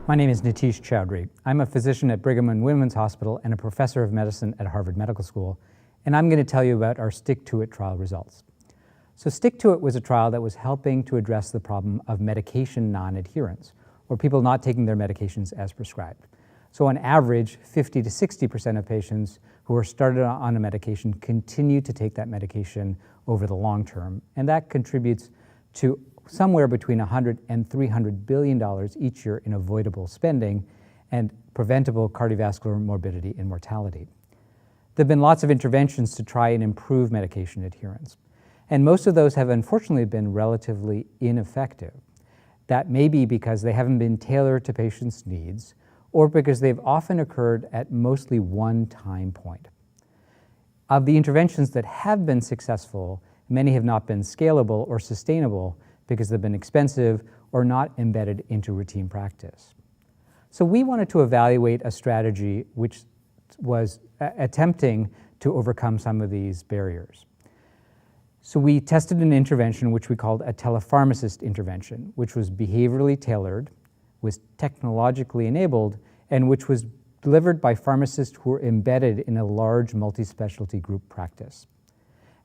My name is Niteesh Choudhry. I'm a physician at Brigham and Women's Hospital and a professor of medicine at Harvard Medical School, and I'm going to tell you about our STIC2IT trial results. So STIC2IT was a trial that was helping to address the problem of medication non-adherence, or people not taking their medications as prescribed. So on average, 50 to 60% of patients who are started on a medication continue to take that medication over the long term, and that contributes to somewhere between $100 and $300 billion each year in avoidable spending and preventable cardiovascular morbidity and mortality. There have been lots of interventions to try and improve medication adherence, and most of those have unfortunately been relatively ineffective. That may be because they haven't been tailored to patients' needs, or because they've often occurred at mostly one time point. Of the interventions that have been successful, many have not been scalable or sustainable because they've been expensive or not embedded into routine practice. So we wanted to evaluate a strategy which was attempting to overcome some of these barriers. So we tested an intervention which we called a telepharmacist intervention, which was behaviorally tailored, was technologically enabled, and which was delivered by pharmacists who were embedded in a large multi-specialty group practice.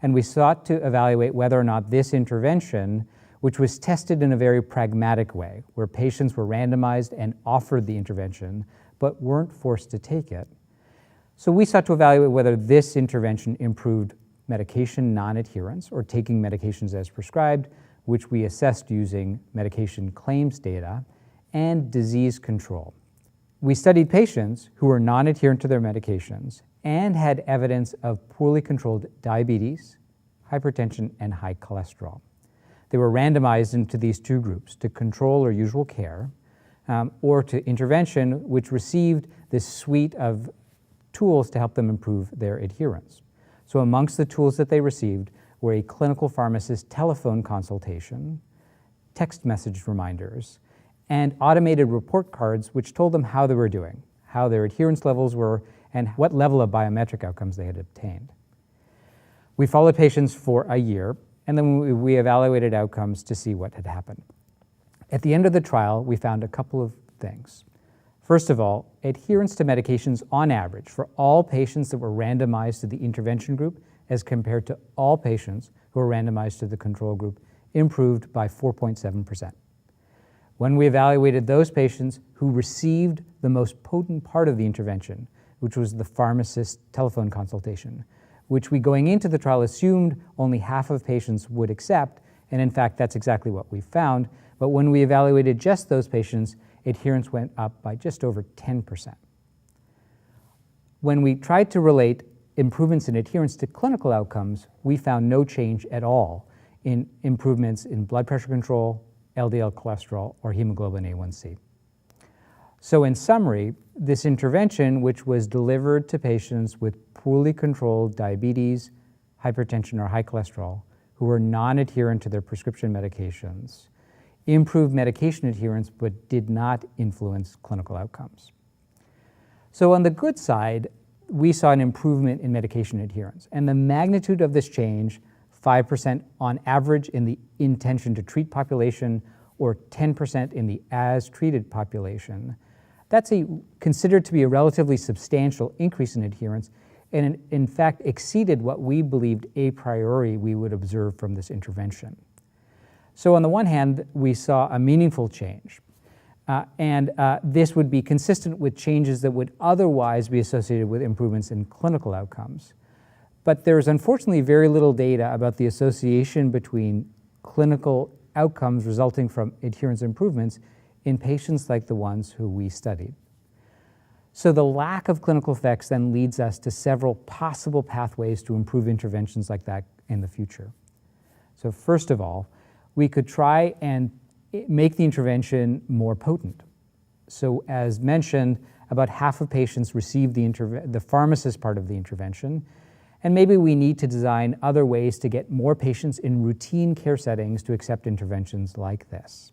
And we sought to evaluate whether or not this intervention, which was tested in a very pragmatic way, where patients were randomized and offered the intervention, but weren't forced to take it. So we sought to evaluate whether this intervention improved medication non-adherence, or taking medications as prescribed, which we assessed using medication claims data, and disease control. We studied patients who were non-adherent to their medications and had evidence of poorly controlled diabetes, hypertension, and high cholesterol. They were randomized into these two groups, to control or usual care, or to intervention, which received this suite of tools to help them improve their adherence. So amongst the tools that they received were a clinical pharmacist telephone consultation, text message reminders, and automated report cards which told them how they were doing, how their adherence levels were, and what level of biometric outcomes they had obtained. We followed patients for a year, and then we evaluated outcomes to see what had happened. At the end of the trial, we found a couple of things. First of all, adherence to medications on average for all patients that were randomized to the intervention group as compared to all patients who were randomized to the control group improved by 4.7%. When we evaluated those patients who received the most potent part of the intervention, which was the pharmacist telephone consultation, which we going into the trial assumed only half of patients would accept, and in fact that's exactly what we found, but when we evaluated just those patients, adherence went up by just over 10%. When we tried to relate improvements in adherence to clinical outcomes, we found no change at all in improvements in blood pressure control, LDL cholesterol, or hemoglobin A1c. So in summary, this intervention, which was delivered to patients with poorly controlled diabetes, hypertension, or high cholesterol, who were non-adherent to their prescription medications, improved medication adherence but did not influence clinical outcomes. So on the good side, we saw an improvement in medication adherence, and the magnitude of this change, 5% on average in the intention to treat population or 10% in the as treated population, that's considered to be a relatively substantial increase in adherence, and in fact exceeded what we believed a priori we would observe from this intervention. So on the one hand, we saw a meaningful change, and this would be consistent with changes that would otherwise be associated with improvements in clinical outcomes. But there's unfortunately very little data about the association between clinical outcomes resulting from adherence improvements in patients like the ones who we studied. So the lack of clinical effects then leads us to several possible pathways to improve interventions like that in the future. So first of all, we could try and make the intervention more potent. So as mentioned, about half of patients receive the pharmacist part of the intervention, and maybe we need to design other ways to get more patients in routine care settings to accept interventions like this.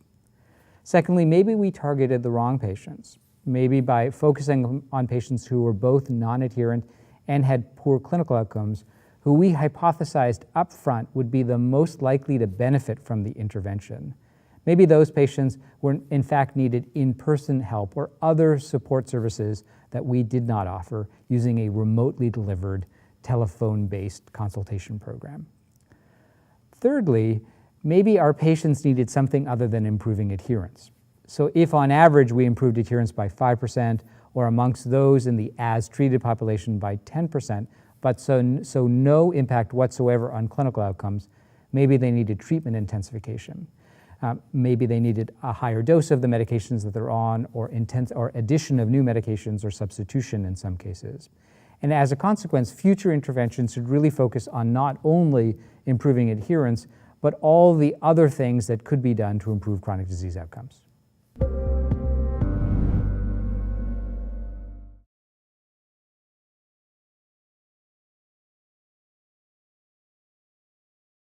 Secondly, maybe we targeted the wrong patients, maybe by focusing on patients who were both non-adherent and had poor clinical outcomes, who we hypothesized up front would be the most likely to benefit from the intervention. Maybe those patients were in fact needed in-person help or other support services that we did not offer using a remotely delivered telephone-based consultation program. Thirdly, maybe our patients needed something other than improving adherence. So if on average we improved adherence by 5%, or amongst those in the as-treated population by 10%, but so no impact whatsoever on clinical outcomes, maybe they needed treatment intensification. Maybe they needed a higher dose of the medications that they're on, or addition of new medications, or substitution in some cases. And as a consequence, future interventions should really focus on not only improving adherence, but all the other things that could be done to improve chronic disease outcomes.